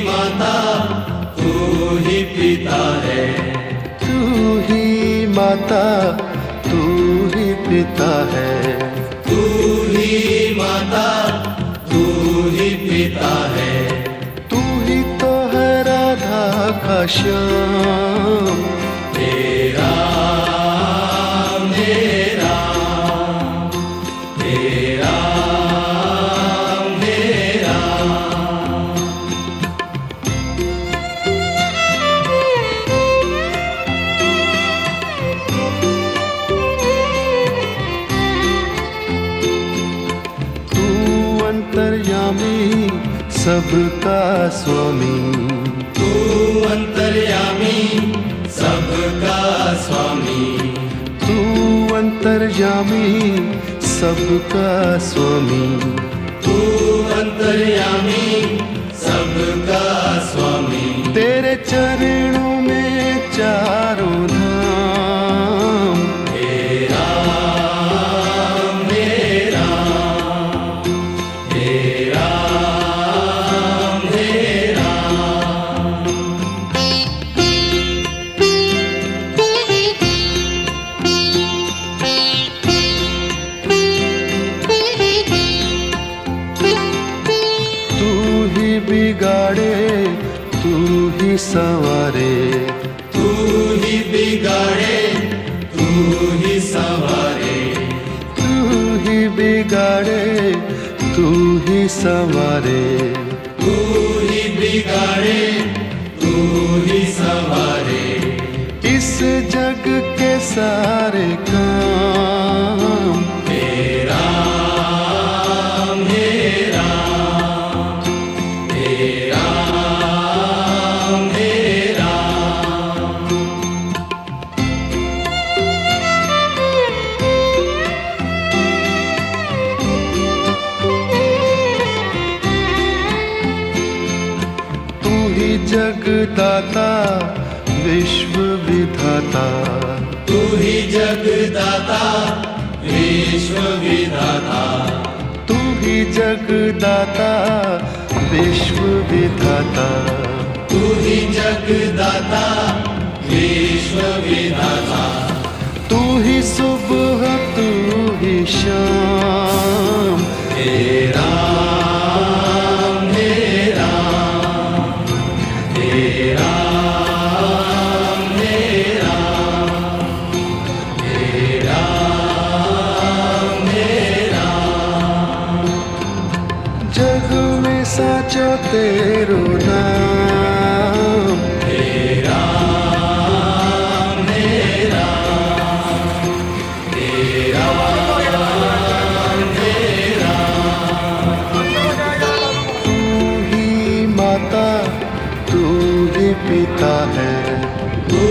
माता तू ही पिता है, तू ही माता तू ही पिता है, तू ही माता तू ही पिता है, तू ही तो है राधा का श्याम। तेरा मेरा तेरा मेरा। तू अंतर्यामी सबका स्वामी, तू अंतर्यामी सबका स्वामी, तू अंतर्यामी सबका स्वामी, तू अंतर्यामी सबका स्वामी। तेरे चरणों में चारों धाम। तेरा मेरा तेरा मेरा। तू ही बिगाड़े तू ही संवारे, तू ही बिगाड़े तू ही संवारे, तू ही बिगाड़े तू ही संवारे, तू ही बिगाड़े तू ही संवारे। इस जग के सारे काम। तेरा मेरा तेरा मेरा। तू ही जगदाता विश्व विधाता, तू ही जगदाता विश्व विधाता, तू ही जगदाता विश्व विधाता, तू ही जगदाता विश्व विधाता। तू ही सुबह तू ही शाम। तेरा मेरा तेरा मेरा तेरा मेरा। जग में साचा तेरो नाम। तेरा मेरा तेरा मेरा। तू ही माता तू ही पिता है, तू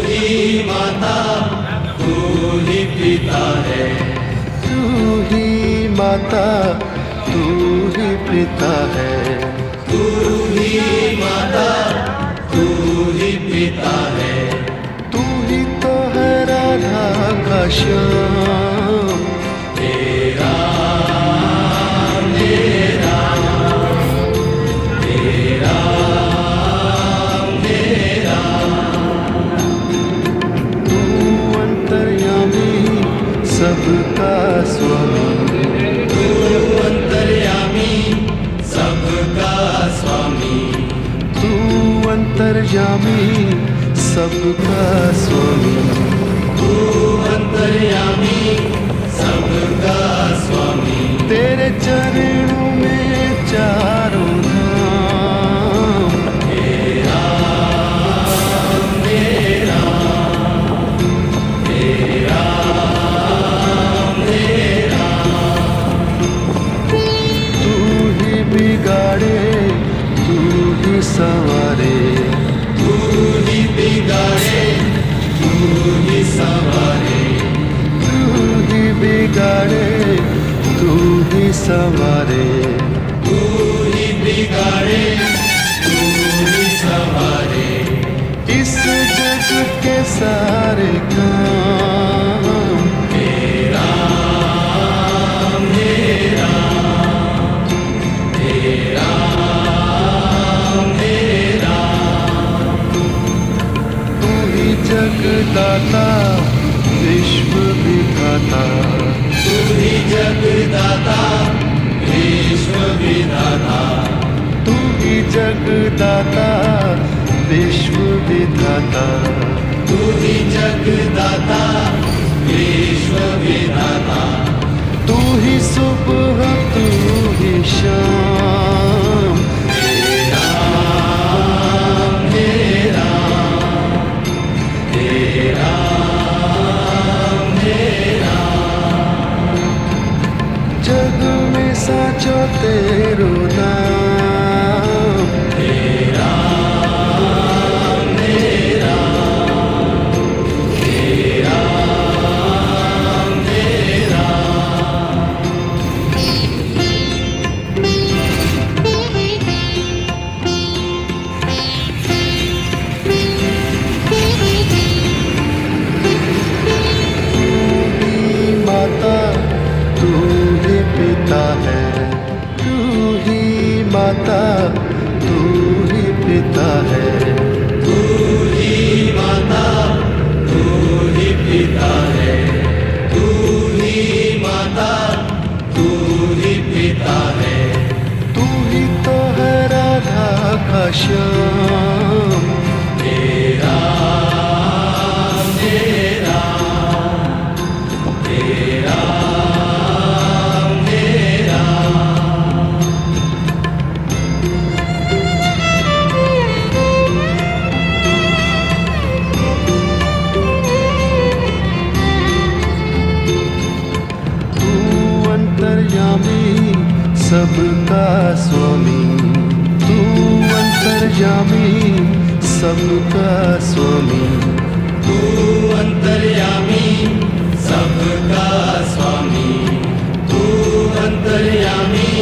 ही माता तू ही पिता है, तू ही माता तू ही पिता है, तू ही माता तू ही पिता है। तू ही तो है राधा का श्याम। तेरा मेरा तेरा मेरा। तू अंतर्यामी सबका स्वामी, तू अंतर्यामी सबका स्वामी, तू अंतर्यामी सबका स्वामी, तू अंतर्यामी सबका स्वामी। तेरे चरणों में चारों धाम। तेरा मेरा तेरा मेरा। तू ही बिगाड़े तू ही संवारे, तू ही बिगाड़े तू ही संवारे, तू ही बिगाड़े तू ही संवारे, तू ही बिगाड़े तू ही संवारे। इस जग के सारे काम। तेरा मेरा तेरा जगदाता विश्व विधाता तू ही जगदाता विश्व विधाता तू ही जगदाता विश्व विधाता तू ही जगदाता विश्व विधाता तू ही सुबह तू ही शाम जग में साचो तेरो नाम माता तू ही पिता है तू ही माता तू ही पिता है तू ही माता तू ही पिता है तू ही माता तू ही पिता है तू ही तो है राधा का श्याम तेरा मेरा तेरा मेरा तू अंतर्यामी सबका स्वामी तू अंतर्यामी सबका स्वामी तू अंतर्यामी सबका स्वामी तू अंतर्यामी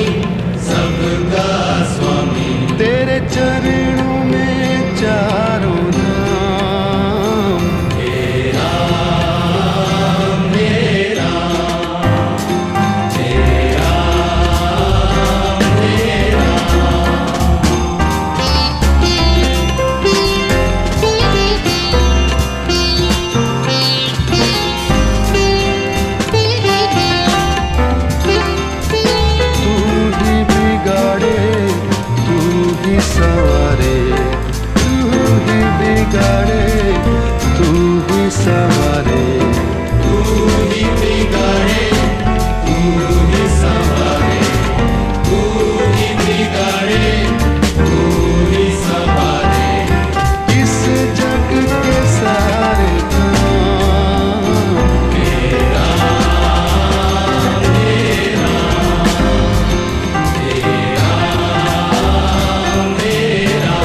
सबका स्वामी तेरे चरणों में चारों धाम तेरा मेरा तेरा मेरा तू ही बिगाड़े तू ही सवारे तू ही बिगाड़े तू ही सवारे तू ही बिगाड़े तू ही संवारे तू ही बिगाड़े तू ही संवारे इस जग के सारे काम मेरा मेरा तेरा मेरा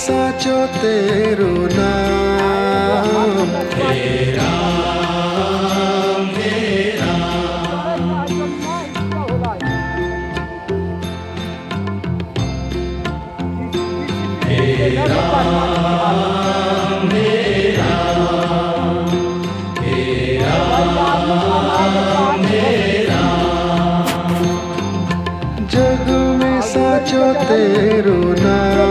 साचो तेरो नाम। जग में साचो तेरो नाम।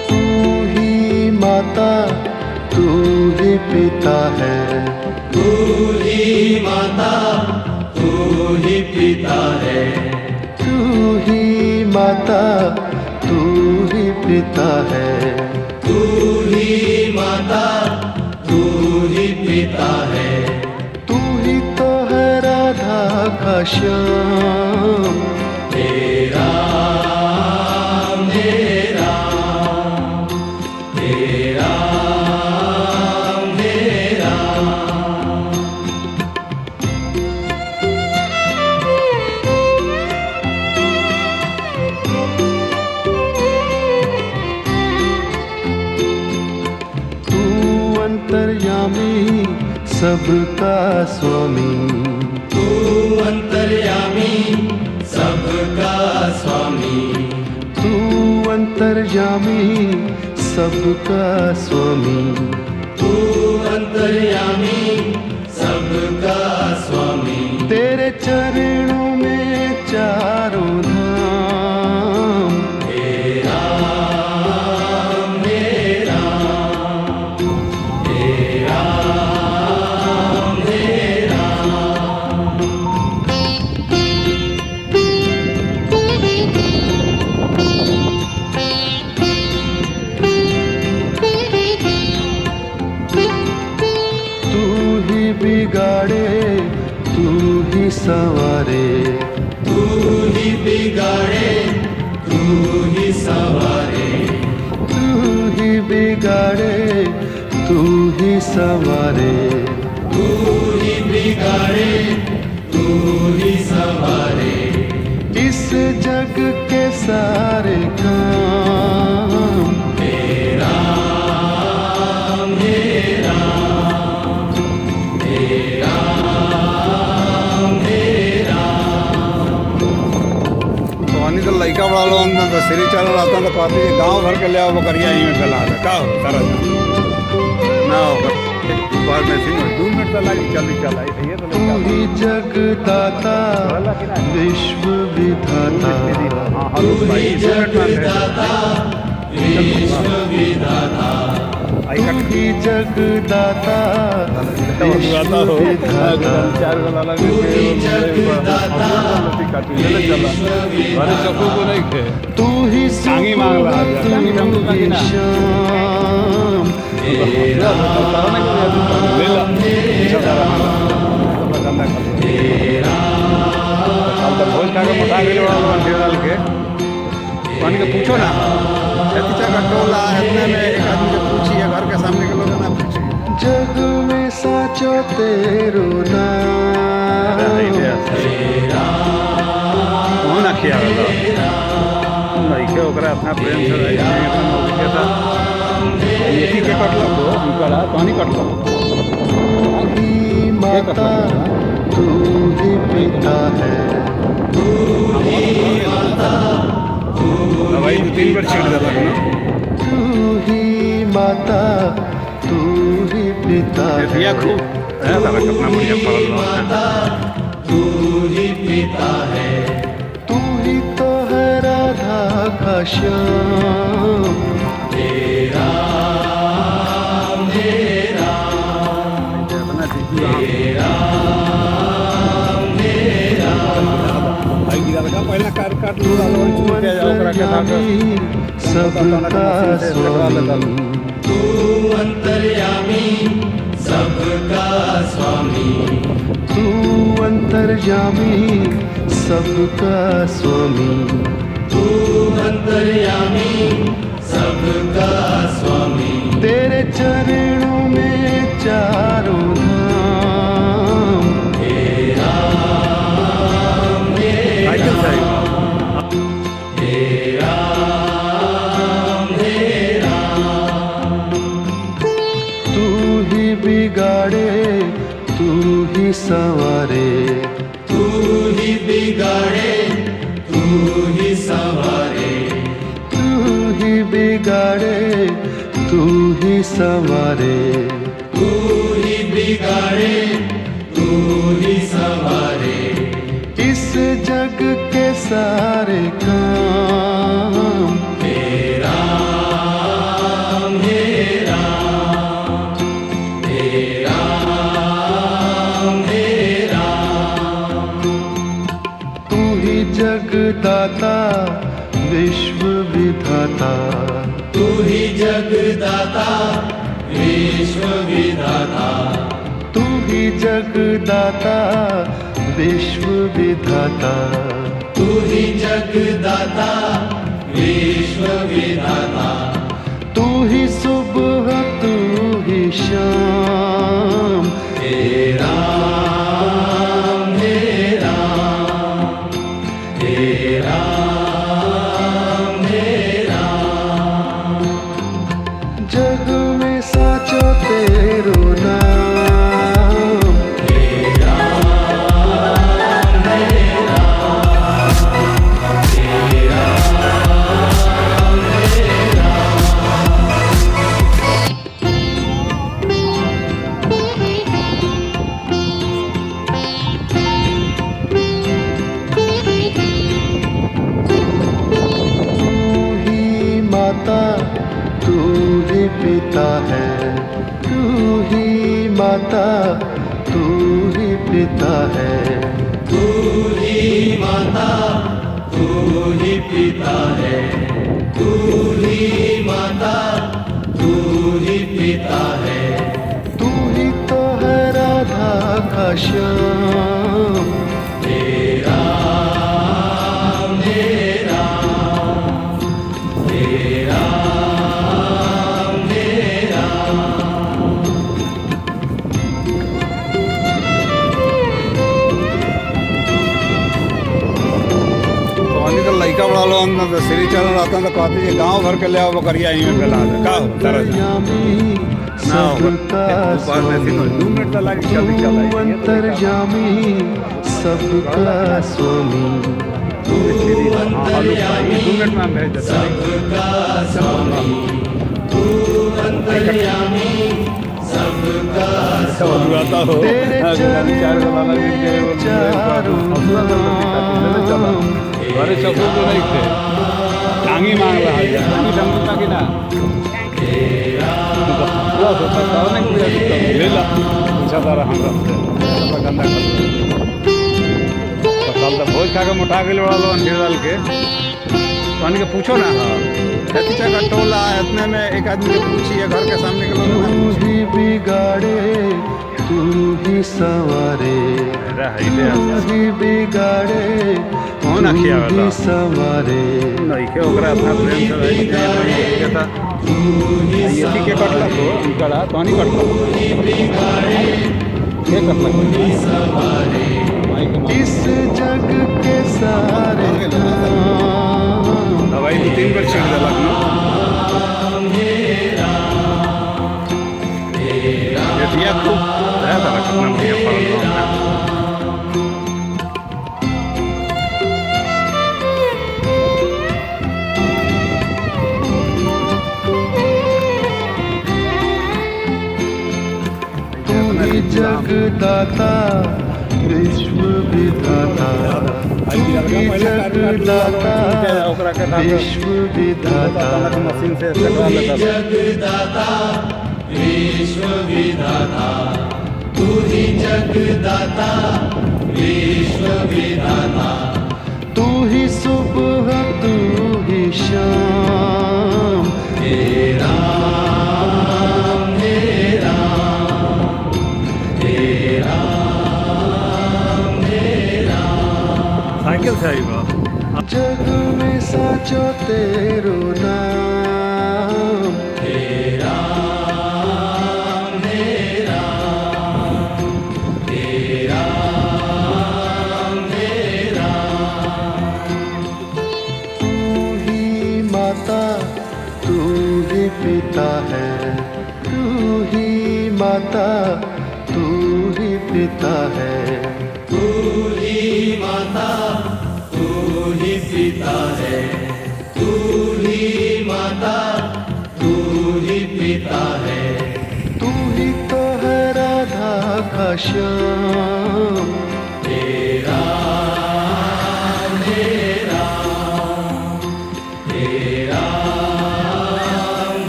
तू ही माता तू ही पिता है। तू ही माता तू ही पिता है। तू ही माता तू ही पिता है। तू ही माता तू ही पिता है। तू ही तो है राधा का श्याम। तेरा मेरा तेरा मेरा। तू अंतर्यामी सबका स्वामी। तू अंतर्यामी सबका स्वामी। तू अंतर्यामी सबका स्वामी। तू अंतर्यामी सबका स्वामी। तेरे चरणों में चारों धाम। तेरा मेरा तेरा मेरा। तू ही बिगाड़े तू ही संवारे। तू ही बिगाड़े तू ही संवारे। तू ही बिगाड़े तू ही संवारे। तू ही बिगाड़े तू ही संवारे। इस जग के सारे काम। तेरा मेरा तेरा मेरा। पानी तो लड़का बड़ा लोग अंदर तो सीढ़ी चल रहा था तो कहते हैं गाँव भर के ले आओ बकरिया ही में फैला था का हो सारा ना होगा बार में सिंह 2 मिनट तो लगी चली चलाई ये तो तू ही जगदाता विश्व विधाता। तू ही जगदाता विश्व विधाता। तू ही जगदाता विश्व विधाता। तू ही जगदाता चक्कू को नहीं खे तू ही टांगी मांग रहा है, टांगी हमको तू कहीं ही ना। श्याम। भोज खा के मोटा गए डाल के पानी के पूछो ना पीछा का टोला इतने में एक आदमी से पूछिए घर के सामने के लोग ना पूछिए जग में साचो तेरो नाम। कौन आखिया नहीं के ओकरा अपना प्रेम से रही के था ये के कटल को उनका पानी कटल तू ही माता तू ही पिता है। दवाई 2-3 बार छीट दिया ना तू ही माता तू ही पिता दिया है। खूब है तारा कितना बढ़िया पड़ल माता तू ही पिता है। तू ही तो है राधा का श्याम। तेरा मेरा बना तेरा मेरा। आई गिरा लगा पहला काट लूड़ा लो छूट गया ओकरा के था सबका स्वामी। तू अंतर्यामी सबका स्वामी। तू अंतर्यामी अंतर्यामी सबका स्वामी, तू अंतर्यामी सबका स्वामी। तेरे चरणों में चारों धाम, हे राम हे साइकिल साइड हे राम हे राम। तू ही बिगाड़े तू ही संवारे, तू ही बिगाड़े तू ही संवारे, तू ही बिगाड़े तू ही संवारे, तू ही बिगाड़े तू ही संवारे। इस जग के सारे काम, हे राम हे राम हे राम हे राम। तू ही जगदाता विश्व विधाता, तू ही जगदाता विश्व विधाता, तू ही जगदाता विश्व विधाता, तू ही जगदाता विश्व विधाता। तू ही सुबह तू ही शाम, हे राम हे राम हे राम हे राम। जग में साचो तेरो नाम, तू ही पिता है, तू ही माता तू ही पिता है, तू ही माता तू ही पिता है, तू ही माता तू ही पिता है। तू ही तो है राधा का श्याम, हे राम हे राम हे राम हे राम। तो लड़का बड़ा लो अंदर तो श्री चरण रहता तो कहते जी गांव भर के ले आओ बकरिया ही में फैला दे का हो तरह ना हो बार में थी 2 मिनट तो लगे जल्दी चला तू अंतर्यामी सबका स्वामी, तू अंतर्यामी 2 मिनट में भेज देता सबका स्वामी, तू अंतर्यामी सबका आता हो तेरे चरणों में चारों धाम, अरे सब तो नहीं थे टांगी मांग रहा है टांगी डंगता कि ना ले ला पूछा था हम रास्ते गंदा कर कल तो भोज खा के मुठा के बड़ा लो अंधेर डाल के पानी के पूछो ना हाँ पीछे का टोला इतने में एक आदमी को पूछिए घर के सामने के लोग तू ही बिगाड़े तू ही संवारे, तू ही बिगाड़े कौन आखिया तू ही संवारे, नहीं के ओकरा अपना प्रेम से रही के था ये के कटला तो इकड़ा तो नहीं कटला के कटला इस जग के सारे काम, दवाई 2-3 बार छीट देलक ये खूब है था कितना बढ़िया फल जगदाता विश्व विधाता, तू ही जगदाता विश्व विधाता, मशीन से जगदाता विश्व विधाता, तू ही जगदाता विश्व विधाता। तू ही सुबह तू ही शाम, हे राम हे राम हे राम हे साइकिल से आई बा जग में साचो तेरो नाम, तेरा मेरा तेरा मेरा तू ही माता तू ही पिता है, तू ही माता तू ही पिता है। तू ही माता तू ही पिता है, तू ही माता तू ही पिता है। तू ही तो है राधा का श्याम, तेरा मेरा तेरा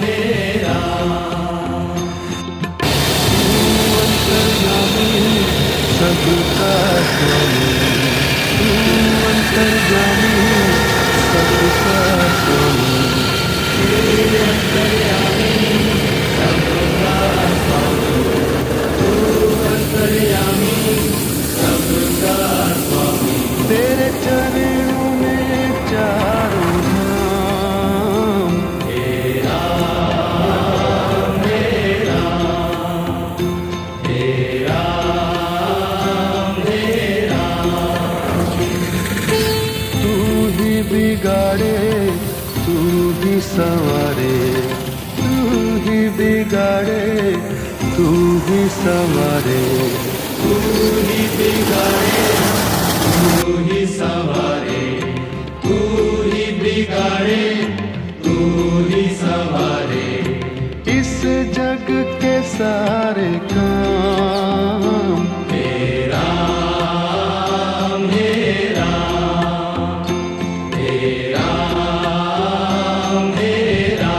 मेरा सबका स्वामी, तू अंतर्यामी सबका स्वामी। तेरे चरणों में चारों धाम, तेरा मेरा तेरा मेरा तू ही बिगाड़े तू ही संवारे, तू ही बिगाड़े तू ही संवारे। तू ही बिगाड़े तू ही संवारे, तू ही बिगाड़े तू ही संवारे। इस जग के सारे काम, तेरा मेरा तेरा मेरा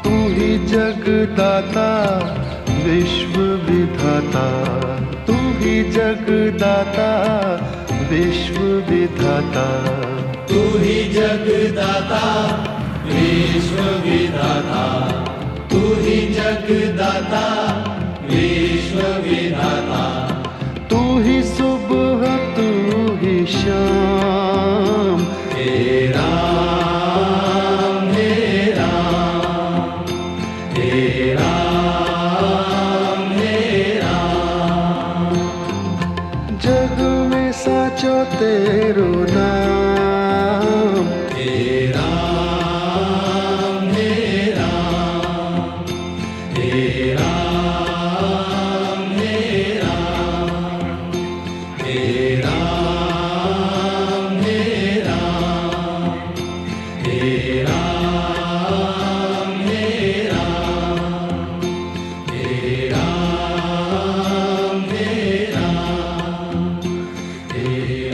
तू ही जगदाता विश्व विधाता, तू ही जगदाता विश्व विधाता। तू ही जगदाता विश्व विधाता, तू ही जगदाता विश्व विधाता। तू ही सुबह तू ही शाम, तेरा मेरा तेरा मेरा जग में साचो तेरो नाम। तेरा मेरा तेरा मेरा तेरा मेरा तेरा मेरा तेरा मेरा तेरा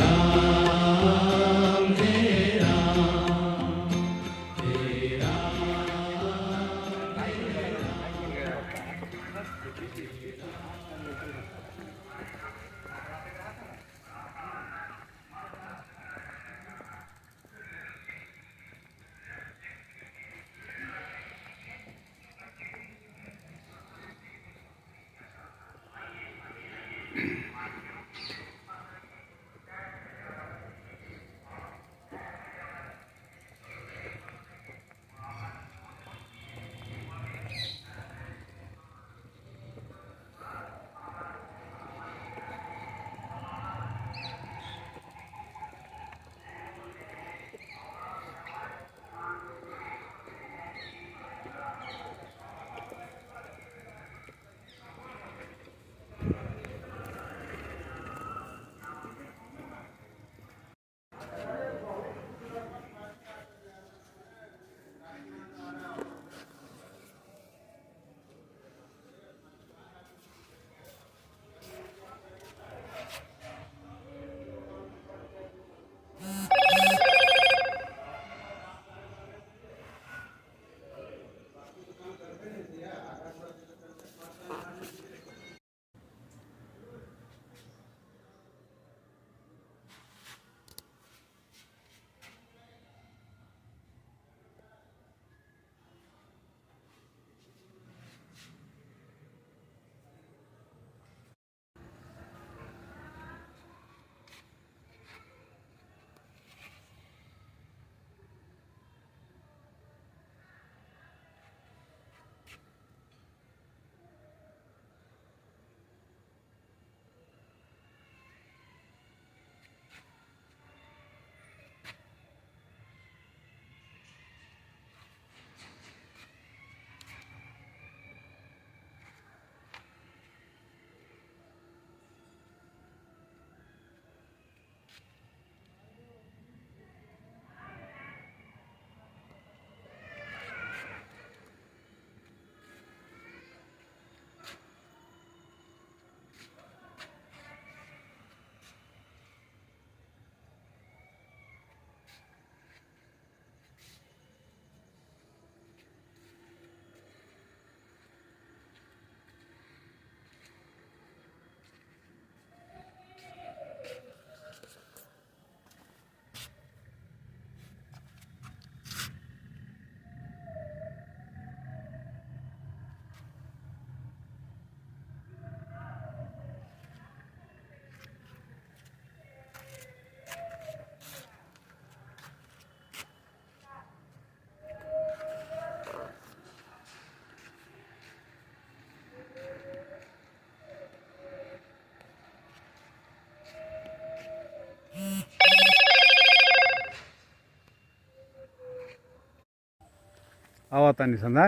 बतावता नहीं संदा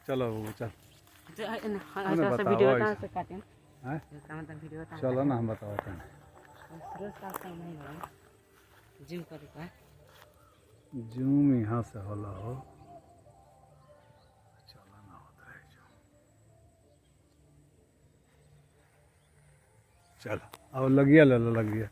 चलो वो चल वीडियो से काटें हैं? वीडियो चलो ना हम बतावता नहीं जिम करेगा जूम यहाँ से होला हो चलो ना होता है जूम चलो अब लगिया ले लो लगिया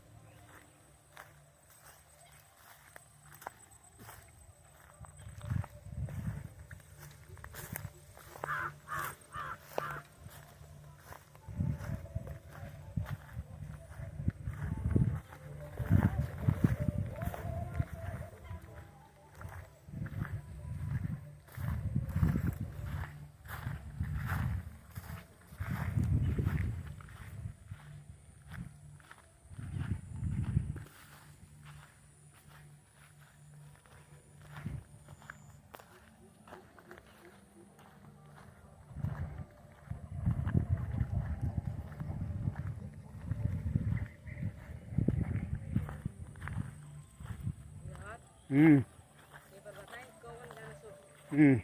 हम्म